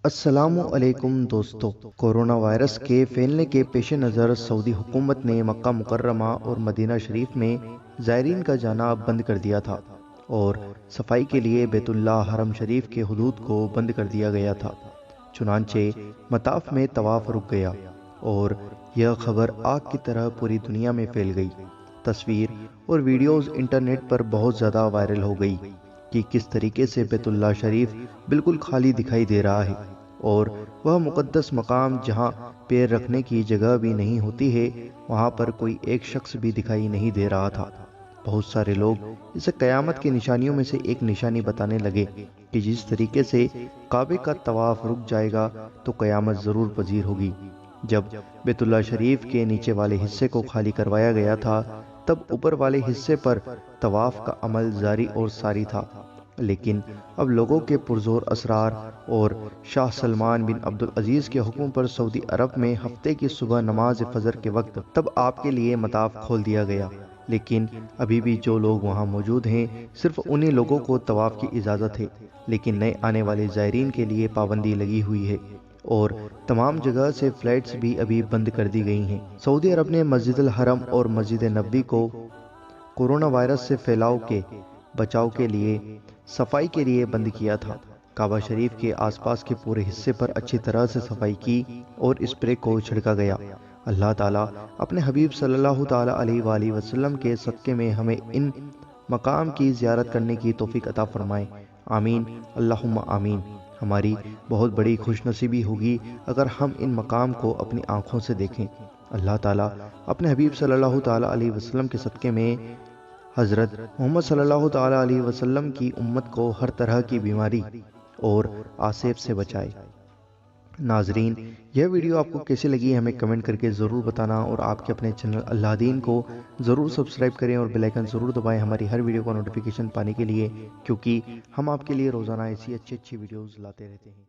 السلام علیکم دوستو، کورونا وائرس کے پھیلنے کے پیش نظر سعودی حکومت نے مکہ مکرمہ اور مدینہ شریف میں زائرین کا جانا بند کر دیا تھا اور صفائی کے لیے بیت اللہ حرم شریف کے حدود کو بند کر دیا گیا تھا۔ چنانچہ مطاف میں طواف رک گیا اور یہ خبر آگ کی طرح پوری دنیا میں پھیل گئی۔ تصویر اور ویڈیوز انٹرنیٹ پر بہت زیادہ وائرل ہو گئی کہ کس طریقے سے بیت اللہ شریف بالکل خالی دکھائی دے رہا ہے اور وہ مقدس مقام جہاں پیر رکھنے کی جگہ بھی نہیں ہوتی ہے، وہاں پر کوئی ایک شخص بھی دکھائی نہیں دے رہا تھا۔ بہت سارے لوگ اسے قیامت کی نشانیوں میں سے ایک نشانی بتانے لگے کہ جس طریقے سے کعبے کا طواف رک جائے گا تو قیامت ضرور پذیر ہوگی۔ جب بیت اللہ شریف کے نیچے والے حصے کو خالی کروایا گیا تھا تب اوپر والے حصے پر طواف کا عمل جاری اور ساری تھا، لیکن اب لوگوں کے پرزور اصرار اور شاہ سلمان بن عبدالعزیز کے حکم پر سعودی عرب میں ہفتے کی صبح نماز فجر کے وقت تب آپ کے لیے مطاف کھول دیا گیا، لیکن ابھی بھی جو لوگ وہاں موجود ہیں صرف انہی لوگوں کو طواف کی اجازت ہے، لیکن نئے آنے والے زائرین کے لیے پابندی لگی ہوئی ہے اور تمام جگہ سے فلائٹس بھی ابھی بند کر دی گئی ہیں۔ سعودی عرب نے مسجد الحرم اور مسجد نبوی کو کورونا وائرس سے پھیلاؤ کے بچاؤ کے لیے صفائی کے لیے بند کیا تھا۔ کعبہ شریف کے آس پاس کے پورے حصے پر اچھی طرح سے صفائی کی اور اسپرے کو چھڑکا گیا۔ اللہ تعالیٰ اپنے حبیب صلی اللہ تعالیٰ علیہ وآلہ وسلم کے صدقے میں ہمیں ان مقام کی زیارت کرنے کی توفیق عطا فرمائے، آمین اللہم آمین۔ ہماری بہت بڑی خوش نصیبی ہوگی اگر ہم ان مقام کو اپنی آنکھوں سے دیکھیں۔ اللہ تعالیٰ اپنے حبیب صلی اللہ تعالیٰ علیہ وسلم کے صدقے میں حضرت محمد صلی اللہ تعالیٰ علیہ وسلم کی امت کو ہر طرح کی بیماری اور آسیب سے بچائے۔ ناظرین، یہ ویڈیو آپ کو کیسی لگی ہمیں کمنٹ کر کے ضرور بتانا اور آپ کے اپنے چینل اللہ دین کو ضرور سبسکرائب کریں اور بیل آئیکن ضرور دبائیں ہماری ہر ویڈیو کا نوٹیفیکیشن پانے کے لیے، کیونکہ ہم آپ کے لیے روزانہ ایسی اچھی ویڈیوز لاتے رہتے ہیں۔